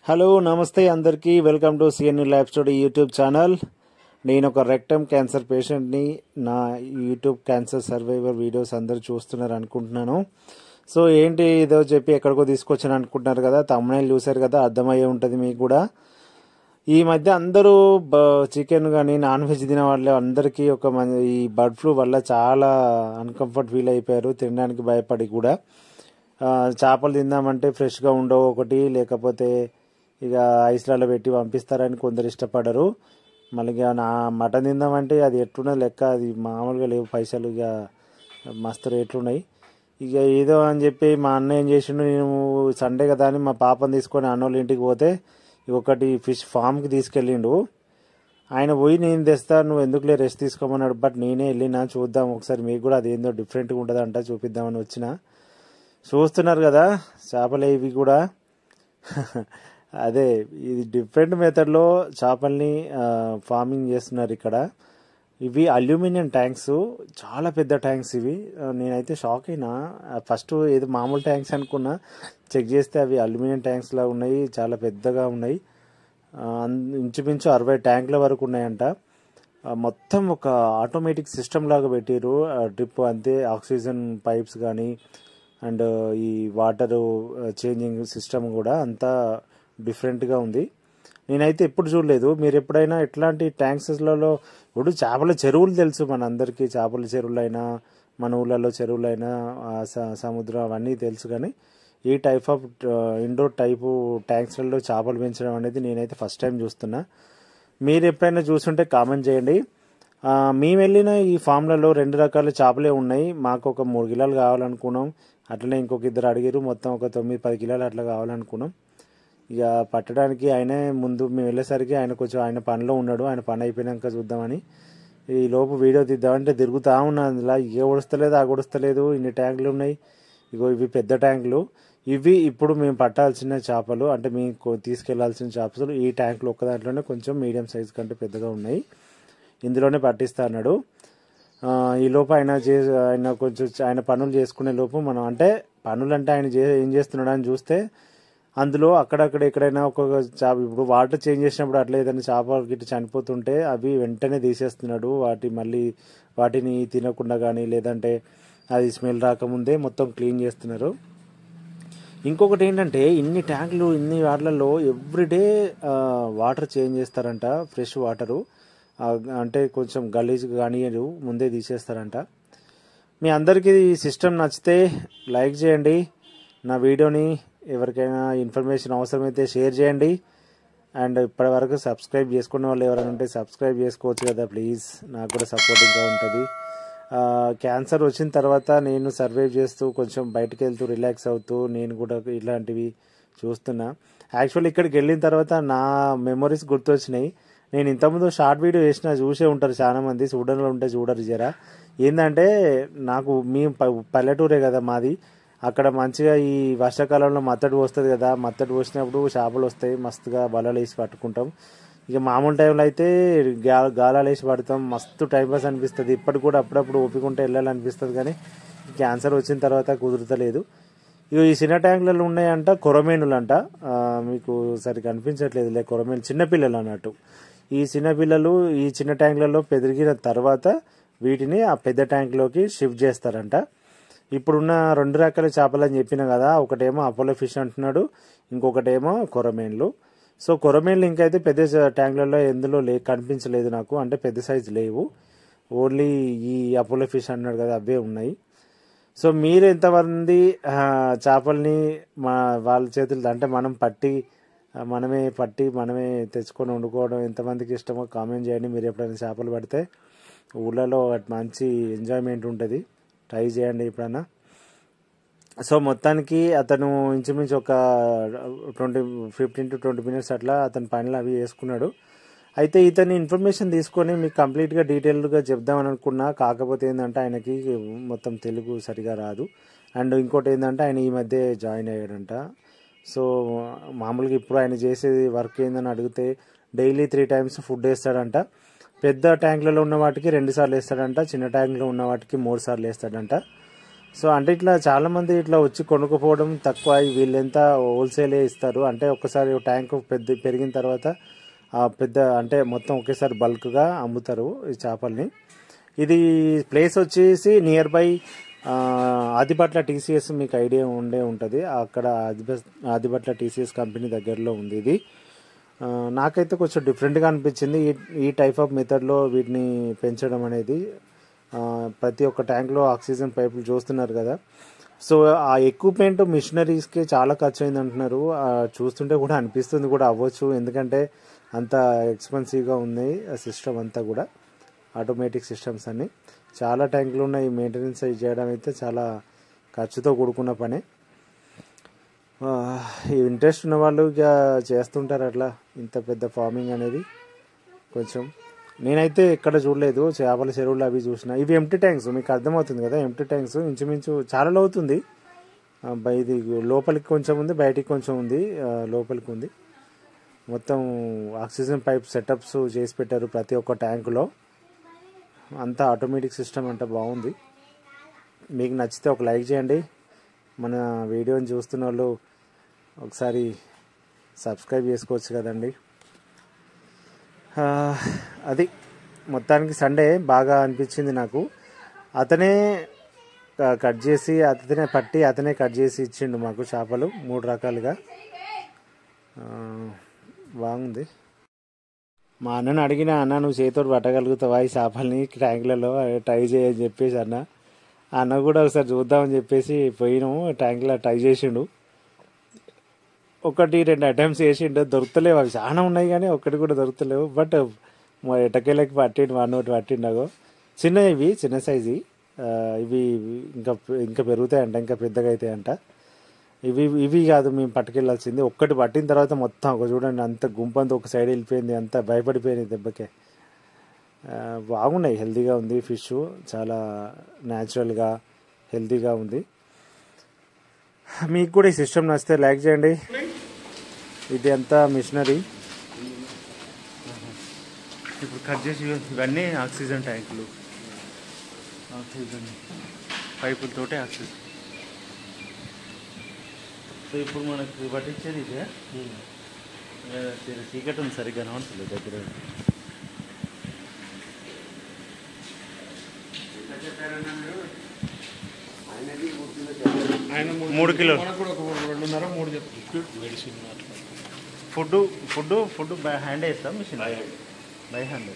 Hello నమస్తే అందరికీ welcome to CNU lab study YouTube channel. నేను ఒక రెక్టమ్ క్యాన్సర్ పేషెంట్ని. నా యూట్యూబ్ క్యాన్సర్ సర్వైవర్ వీడియోస్ అందరూ చూస్తున్నారు అనుకుంటున్నాను. సో ఏంటి ఇదో చెప్పి ఎక్కడికో తీసుకొచ్చాను అనుకుంటున్నారు కదా, తమ్ముళ్ళు చూశారు కదా, అర్థమయ్యే ఉంటుంది మీకు కూడా. ఈ మధ్య అందరూ చికెన్ కానీ నాన్ వెజ్ తినే వాళ్ళు అందరికీ ఈ బర్డ్ ఫ్లూ వల్ల చాలా అన్కంఫర్ట్ ఫీల్ అయిపోయారు, తినడానికి భయపడి కూడా. చేపలు తిందామంటే ఫ్రెష్గా ఉండవు ఒకటి, లేకపోతే ఇక ఐస్లలో పెట్టి పంపిస్తారని కొందరు ఇష్టపడరు. మళ్ళీ ఇక నా మటన్ తిందామంటే అది ఎట్లున్నది లెక్క, అది మామూలుగా లేవు పైసలు, ఇక మస్తు రేట్లు ఉన్నాయి. ఇక ఏదో అని చెప్పి మా అన్న ఏం చేసిండు, నేను సండే కదా అని మా పాపను తీసుకొని అన్నోళ్ళ ఇంటికి పోతే ఒకటి ఫిష్ ఫామ్కి తీసుకెళ్ళిండు. ఆయన పోయి నేను తెస్తా, నువ్వు ఎందుకులే రెస్ట్ తీసుకోమన్నాడు. బట్ నేనే వెళ్ళినా, చూద్దాం ఒకసారి మీకు కూడా అదేందో డిఫరెంట్గా ఉంటుందంట చూపిద్దామని వచ్చిన. చూస్తున్నారు కదా చేపలు ఇవి కూడా. అదే ఇది డిఫరెంట్ మెథడ్లో చేపల్ని ఫార్మింగ్ చేస్తున్నారు ఇక్కడ. ఇవి అల్యూమినియం ట్యాంక్స్, చాలా పెద్ద ట్యాంక్స్ ఇవి. నేనైతే షాక్ అయినా, ఫస్ట్ ఏదో మామూలు ట్యాంక్స్ అనుకున్నా, చెక్ చేస్తే అవి అల్యూమినియం ట్యాంక్స్ లా ఉన్నాయి, చాలా పెద్దగా ఉన్నాయి. ఇంచుమించు 60 ట్యాంకుల వరకు ఉన్నాయంట. మొత్తం ఒక ఆటోమేటిక్ సిస్టమ్ లాగా పెట్టారు. డ్రిప్ అంతే, ఆక్సిజన్ పైప్స్ కానీ అండ్ ఈ వాటర్ చేంజింగ్ సిస్టమ్ కూడా అంతా డిఫరెంట్గా ఉంది. నేనైతే ఎప్పుడు చూడలేదు. మీరు ఎప్పుడైనా ఇట్లాంటి ట్యాంక్స్లలో, ఇప్పుడు చేపల చెరువులు తెలుసు మనందరికీ, చేపల చెరువులైనా మన ఊళ్ళలో చెరువులైనా సముద్రం అవన్నీ తెలుసు, కానీ ఈ టైప్ ఆఫ్ ఇండోర్ టైపు ట్యాంక్స్లలో చేపలు పెంచడం అనేది నేనైతే ఫస్ట్ టైం చూస్తున్నా. మీరు ఎప్పుడైనా చూస్తుంటే కామెంట్ చేయండి. మేము వెళ్ళిన ఈ ఫామ్లలో 2 రకాల చేపలే ఉన్నాయి. మాకు ఒక 3 కిలోలు కావాలనుకున్నాం. అట్లనే ఇంకొక 2 అడిగారు, మొత్తం ఒక 9-10 కిలోలు అట్లా కావాలనుకున్నాం. ఇక పట్టడానికి ఆయనే ముందు మేము వెళ్ళేసరికి ఆయన కొంచెం ఆయన పనిలో ఉన్నాడు. ఆయన పని అయిపోయినాక చూద్దామని ఈ లోపు వీడియో తీద్దామంటే తిరుగుతూ ఉన్నా. అందులో ఇక ఒడుస్తలేదు, ఆ ఒడుస్తలేదు, ఇన్ని ట్యాంకులు ఉన్నాయి. ఇగో ఇవి పెద్ద ట్యాంకులు. ఇవి ఇప్పుడు మేము పట్టాల్సిన చేపలు, అంటే మేము తీసుకెళ్లాల్సిన చేపలు ఈ ట్యాంకులు ఒక్క దాంట్లోనే కొంచెం మీడియం సైజ్ కంటే పెద్దగా ఉన్నాయి. ఇందులోనే పట్టిస్తా అన్నాడు. ఈ లోపు ఆయన కొంచెం ఆయన పనులు చేసుకునే లోపు మనం, అంటే పనులు అంటే ఆయన ఏం చేస్తున్నాడు అని చూస్తే, అందులో అక్కడక్కడ ఎక్కడైనా ఒక్కొక్క చేప, ఇప్పుడు వాటర్ చేంజ్ చేసినప్పుడు అట్లా ఏదైనా చేప గిట్ట చనిపోతుంటే అవి వెంటనే తీసేస్తున్నాడు. వాటిని తినకుండా కానీ, లేదంటే అది స్మెల్ రాకముందే మొత్తం క్లీన్ చేస్తున్నారు. ఇంకొకటి ఏంటంటే, ఇన్ని ట్యాంకులు ఇన్ని వాటిలలో ఎవ్రీడే వాటర్ చేంజ్ చేస్తారంట, ఫ్రెష్ వాటరు. అంటే కొంచెం గలీజ్ కానీ ముందే తీసేస్తారంట. మీ అందరికీ ఈ సిస్టమ్ నచ్చితే లైక్ చేయండి, నా వీడియోని ఎవరికైనా ఇన్ఫర్మేషన్ అవసరమైతే షేర్ చేయండి. అండ్ ఇప్పటి వరకు సబ్స్క్రైబ్ చేసుకునే వాళ్ళు ఎవరైనా ఉంటే సబ్స్క్రైబ్ చేసుకోవచ్చు కదా ప్లీజ్, నాకు కూడా సపోర్టింగ్గా ఉంటుంది. క్యాన్సర్ వచ్చిన తర్వాత నేను సర్వైవ్ చేస్తూ కొంచెం బయటకు వెళ్తూ రిలాక్స్ అవుతూ నేను కూడా ఇలాంటివి చూస్తున్నా. యాక్చువల్లీ ఇక్కడికి వెళ్ళిన తర్వాత నా మెమొరీస్ గుర్తొచ్చినాయి. నేను ఇంతకుముందు షార్ట్ వీడియో చూసే ఉంటారు చాలా మంది, చూడడంలో ఉంటే చూడరు జరా. ఏంటంటే నాకు పల్లెటూరే కదా మాది, అక్కడ మంచిగా ఈ వర్షాకాలంలో మత్తడి వస్తుంది కదా, మత్తడి పోసినప్పుడు చేపలు వస్తాయి, మస్తుగా వలలు వేసి పట్టుకుంటాం. ఇక మామూలు టైంలో అయితే గాలాలు వేసి పడతాం, మస్తు టైంపాస్ అనిపిస్తుంది. ఇప్పటికి కూడా అప్పుడప్పుడు ఓపికంటే వెళ్ళాలనిపిస్తుంది, కానీ క్యాన్సర్ వచ్చిన తర్వాత కుదురుతలేదు. ఇక ఈ చిన్న ట్యాంకులలో ఉన్నాయంట కొరమేనులు అంట. మీకు సరిగ్గా కనిపించట్లేదు, కొరమేను చిన్నపిల్లలు అన్నట్టు. ఈ చిన్నపిల్లలు ఈ చిన్న ట్యాంకులలో పెరిగిన తర్వాత వీటిని ఆ పెద్ద ట్యాంకులోకి షిఫ్ట్ చేస్తారంట. ఇప్పుడున్న 2 రకాల చేపలు అని చెప్పిన కదా, ఒకటేమో అపోలో ఫిష్ అంటున్నాడు, ఇంకొకటేమో కొరమేన్లు. సో కొరమేన్లు ఇంకైతే పెద్ద ట్యాంకులలో ఎందులో కనిపించలేదు నాకు, అంటే పెద్ద సైజు లేవు. ఓన్లీ ఈ అపోలో ఫిష్ అన్నాడు కదా, అవే ఉన్నాయి. సో మీరు ఎంతమంది చేపల్ని వాళ్ళ చేతులు, అంటే మనమే పట్టి మనమే తెచ్చుకొని వండుకోవడం ఎంతమందికి ఇష్టమో కామెంట్ చేయండి. మీరు ఎప్పుడైనా చేపలు పడితే ఊళ్ళలో మంచి ఎంజాయ్మెంట్ ఉంటుంది, ట్రై చేయండి ఎప్పుడైనా. సో మొత్తానికి అతను ఇంచుమించు ఒక 15 to 20 minutes అట్లా అతని పనులు అవి వేసుకున్నాడు. అయితే ఇతని ఇన్ఫర్మేషన్ తీసుకొని మీకు కంప్లీట్గా డీటెయిల్డ్గా చెప్దామని అనుకున్నా. కాకపోతే ఏంటంటే ఆయనకి మొత్తం తెలుగు సరిగా రాదు. అండ్ ఇంకోటి ఏంటంటే ఆయన ఈ మధ్య జాయిన్ అయ్యాడంట. సో మామూలుగా ఇప్పుడు ఆయన చేసేది వర్క్ ఏందని అడిగితే డైలీ 3 times ఫుడ్ వేస్తాడంట. పెద్ద ట్యాంకులలో ఉన్న వాటికి 2 సార్లు వేస్తాడంట, చిన్న ట్యాంకులో ఉన్న వాటికి 3 సార్లు వేస్తాడంట. సో అంటే ఇట్లా చాలా మంది ఇట్లా వచ్చి కొనుక్కోపోవడం తక్కువ, వీళ్ళెంత హోల్సేలే ఇస్తారు. అంటే ఒక్కసారి ట్యాంక్ పెద్ద పెరిగిన తర్వాత ఆ పెద్ద అంటే మొత్తం ఒకేసారి బల్క్గా అమ్ముతారు ఈ చేపల్ని. ఇది ప్లేస్ వచ్చేసి నియర్ బై ఆదిబట్ల టీసీఎస్, మీకు ఐడియా ఉంటుంది. అక్కడ ఆదిబట్ల టీసీఎస్ కంపెనీ దగ్గరలో ఉంది ఇది. నాకైతే కొంచెం డిఫరెంట్గా అనిపించింది ఈ టైప్ ఆఫ్ మెథడ్లో వీటిని పెంచడం అనేది. ప్రతి ఒక్క ట్యాంక్లో ఆక్సిజన్ పైపులు చూస్తున్నారు కదా. సో ఆ ఎక్విప్మెంట్ మిషనరీస్కి చాలా ఖర్చు అయింది అంటున్నారు. చూస్తుంటే కూడా అనిపిస్తుంది కూడా అవ్వచ్చు, ఎందుకంటే అంత ఎక్స్పెన్సివ్గా ఉంది ఆ సిస్టమ్ అంతా కూడా. ఆటోమేటిక్ సిస్టమ్స్ అన్ని చాలా ట్యాంకులు ఉన్నాయి. మెయింటెనెన్స్ చేయడం అయితే చాలా ఖర్చుతో కూడుకున్న పని. ఇంట్రెస్ట్ ఉన్న వాళ్ళు ఇక చేస్తుంటారు అట్లా, ఇంత పెద్ద ఫార్మింగ్ అనేది. కొంచెం నేనైతే ఎక్కడ చూడలేదు, చేపల చెరువులు అవి చూసిన. ఇవి ఎంటీ ట్యాంక్స్, మీకు అర్థమవుతుంది కదా. ఎంటీ ట్యాంక్స్ ఇంచుమించు చాలా లోతుంది. ఇది లోపలికి కొంచెం ఉంది, బయటికి కొంచెం ఉంది, లోపలికి ఉంది. మొత్తం ఆక్సిజన్ పైప్ సెటప్స్ చేసి పెట్టారు ప్రతి ఒక్క ట్యాంకులో. అంతా ఆటోమేటిక్ సిస్టమ్ అంటే బాగుంది. మీకు నచ్చితే ఒక లైక్ చేయండి. మన వీడియోని చూస్తున్న వాళ్ళు ఒకసారి సబ్స్క్రైబ్ చేసుకోవచ్చు కదండి. అది మొత్తానికి సండే బాగా అనిపించింది నాకు. అతనే కట్ చేసి, అతనే పట్టి, అతనే కట్ చేసి ఇచ్చిండు మాకు చేపలు 3 రకాలుగా. బాగుంది. మా అన్నను అడిగిన, అన్న నువ్వు చేతితో పట్టగలుగుతావా ఈ చేపల్ని ట్యాంకులలో, ట్రై చేయని చెప్పేసి అన్న కూడా ఒకసారి చూద్దామని చెప్పేసి పోయినాము. ట్యాంకులో ట్రై చేసిండు. 1-2 అటెంప్ట్స్ చేసిండు, దొరుకుతలేవు. అవి చాలా ఉన్నాయి కానీ ఒక్కటి కూడా దొరుకుతలేవు. బట్ ఎటకేళ్ళకి పట్టిండు, ఒకటి పట్టిండగో. చిన్నవి ఇవి, చిన్న సైజు. ఇవి ఇంకా పెరుగుతాయంట, ఇంకా పెద్దగా అవుతాయంట. ఇవి కాదు మేము పట్టుకెళ్ళాల్సింది. ఒక్కటి పట్టిన తర్వాత మొత్తం ఒక చూడండి, అంత గుంపంతా ఒక సైడ్ వెళ్ళిపోయింది, అంత భయపడిపోయింది దెబ్బకే. బాగున్నాయి, హెల్తీగా ఉంది ఫిష్, చాలా న్యాచురల్గా హెల్తీగా ఉంది. మీకు కూడా ఈ సిస్టమ్ నచ్చితే లైక్ చేయండి. ఇది అంతా మిషనరీ. ఇప్పుడు కట్ చేసి ఇవన్నీ ఆక్సిజన్ ట్యాంకులు, ఆక్సిజన్ పైపులతోటి ఆక్సిజన్. సో ఇప్పుడు మనకు పట్టించేది ఇదే. చీకటి ఉంది, సరిగ్గా కనబడుతుంది దగ్గర. 3 కిలోలు ఫుడ్ బై హ్యాండ్ వేస్తాం, మిషన్ బై హ్యాండ్.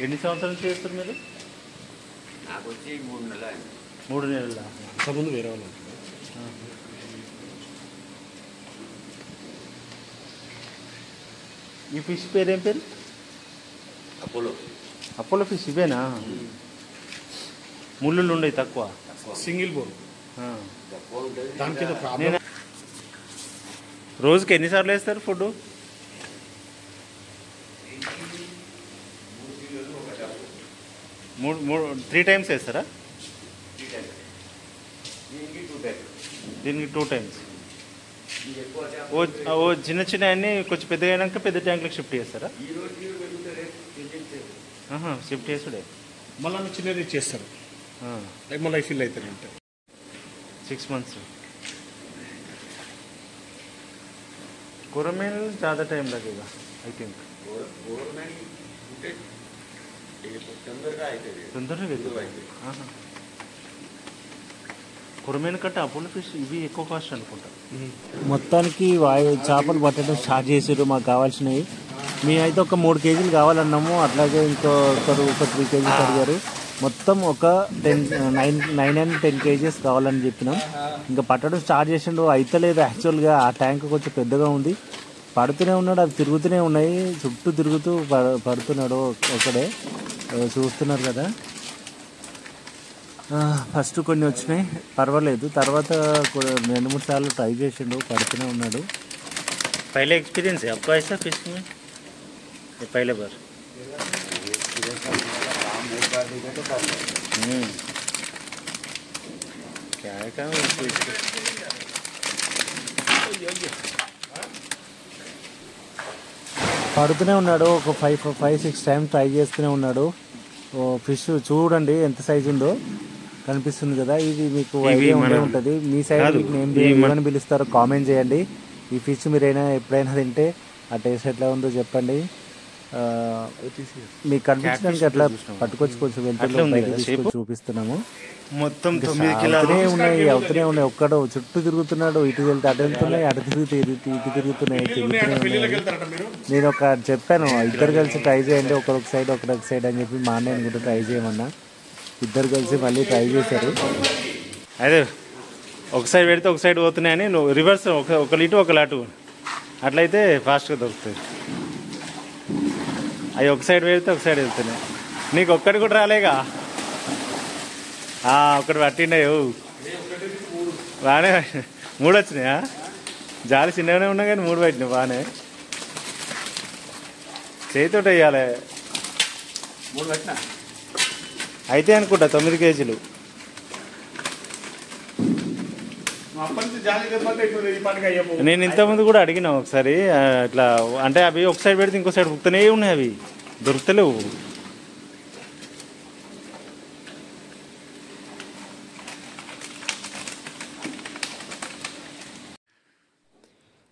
ఎన్ని సంవత్సరాల నుంచి చేస్తారు మీరు? నాకు వచ్చి 3 నెలలు. 3 నెలల ముందు వేరే వాళ్ళు. ఈ ఫిష్ పేరు ఏం పేరు? Apollo fish. ఇవేనా? ముళ్ళు ఉండవు తక్కువ, సింగిల్ బోర్. దానికి ఏదో ప్రాబ్లం. రోజుకి ఎన్నిసార్లు వేస్తారు ఫుడ్? 3 టైమ్స్ వేస్తారా? దీనికి 2 టైమ్స్. ఓ చిన్న చిన్న అన్నీ కొంచెం పెద్దగా అయినాక పెద్ద ట్యాంకులకు షిఫ్ట్ చేస్తారా? షిఫ్ట్ చేసుడే. మళ్ళీ చిన్నది చేస్తారు, మళ్ళీ ఫిల్ అవుతారు. అంటే 6 months. कोरमेल ज़्यादा टाइम लगेगा आई थिंक. కొరమేను కట్ట అపోలో ఫిష్ ఇవి ఎక్కువ కాస్ట్ అనుకుంటా. మొత్తానికి చేపలు పట్టడం స్టార్ట్ చేసారు. మాకు కావాల్సినవి మేమైతే ఒక 3 కేజీలు కావాలన్నాము. అట్లాగే ఒక 3 కేజీస్ అడిగారు. మొత్తం ఒక 9 and 10 కేజీస్ కావాలని చెప్పినాం. ఇంకా పట్టడం స్టార్ట్ చేసిండు. అయితలేదు యాక్చువల్గా. ఆ ట్యాంక్ కొంచెం పెద్దగా ఉంది. పడుతూనే ఉన్నాడు, అవి తిరుగుతూనే ఉన్నాయి, చుట్టూ తిరుగుతూ పడుతున్నాడు ఒకడే. చూస్తున్నారు కదా. ఫస్ట్ కొన్ని వచ్చినాయి, పర్వాలేదు. తర్వాత 2-3 సార్లు ట్రై చేసిండు, పడుతూనే ఉన్నాడు. పहले एक्सपीरियंस है आपका ऐसा फिशिंग में? ये पहले बार? क्या है काम పడుతూనే ఉన్నాడు. ఒక 5-6 టైమ్స్ ట్రై చేస్తూనే ఉన్నాడు. ఫిష్ చూడండి ఎంత సైజు ఉందో, కనిపిస్తుంది కదా. ఇది మీకు ఐడియా ఉండే ఉంటుంది. మీ సైడ్ ఏమని పిలుస్తారో కామెంట్ చేయండి. ఈ ఫిష్ మీరైనా ఎప్పుడైనా తింటే ఆ టేస్ట్ ఎట్లా ఉందో చెప్పండి. మీకు కనిపించడానికి అట్లా పట్టుకొచ్చి కొంచెం వెళ్తే చూపిస్తున్నాము. మొత్తం అవుతూనే ఉన్నాయి. ఒక్కడు చుట్టూ తిరుగుతున్నాడు, ఇటు వెళ్తే అటు వెళ్తున్నాయి, అటు తిరుగుతూ ఇటు తిరుగుతున్నాయి. నేను ఒక చెప్పాను, ఇద్దరు కలిసి ట్రై చేయండి, ఒకరొక సైడ్ ఒకరొక సైడ్ అని చెప్పి మా అన్నయ్యని కూడా ట్రై చేయమన్నా. ఇద్దరు కలిసి మళ్ళీ ట్రై చేశారు. అదే ఒక సైడ్ పెడితే ఒక సైడ్ పోతున్నాయని నువ్వు రివర్స్ ఒకళ్ళు ఇటు ఒకళ్ళు అటు, అట్లయితే ఫాస్ట్గా దొరుకుతుంది. అవి ఒక సైడ్ పెడితే ఒక సైడ్ వెళ్తున్నాయి. నీకు ఒక్కటి కూడా రాలేగా, ఒక్కటి పట్టిండవు బాగానే. 3 వచ్చినాయా? జాలి చిన్నగానే ఉన్నా కానీ 3 పట్టినాయి బాగానే. చేతితో వేయాలి. 3 పట్టినా అయితే అనుకుంటా 9 కేజీలు. నేను ఇంతకుముందు కూడా అడిగినా ఒకసారి ఇట్లా, అంటే అవి ఒక సైడ్ పెడితే ఇంకో సైడ్ బుక్తూనే ఉన్నాయి, అవి దొరుకుతలేవు.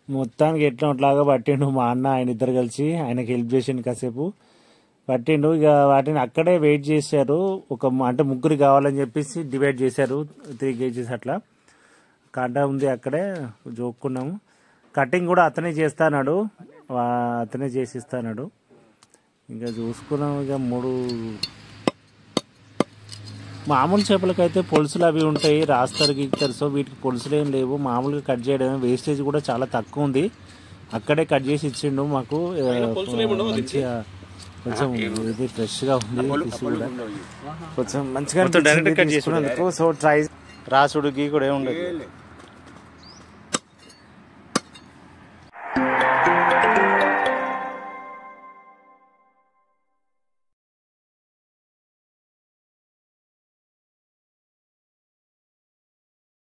మొత్తానికి ఎట్లా అట్లాగా పట్టిండు మా అన్న, ఆయన ఇద్దరు కలిసి ఆయనకి హెల్ప్ చేసిండు, కాసేపు పట్టిండు. ఇక వాటిని అక్కడే వెయిట్ చేశారు. అంటే ముగ్గురు కావాలని చెప్పేసి డివైడ్ చేశారు, 3 కేజీస్ అట్లా. కాంట ఉంది అక్కడే జోక్కున్నాము. కటింగ్ కూడా అతనే చేస్తాడు, అతనే చేసిస్తాడు. ఇంకా చూసుకున్నాం. ఇక 3 మామూలు చేపలకైతే పొలుసులు అవి ఉంటాయి, రాస్తారు గీస్తారు. సో వీటికి పొలుసులు ఏం లేవు, మామూలుగా కట్ చేయడమే. వేస్టేజ్ కూడా చాలా తక్కువ ఉంది. అక్కడే కట్ చేసి ఇచ్చిండు మాకు. మంచిగా కొంచెం ఇది ఫ్రెష్గా ఉంది, ఫిష్ కూడా కొంచెం మంచిగా డైరెక్ట్ కట్ చేసుకున్నందుకు. సో ట్రై రాసుడు గీ కూడా ఏముండదు.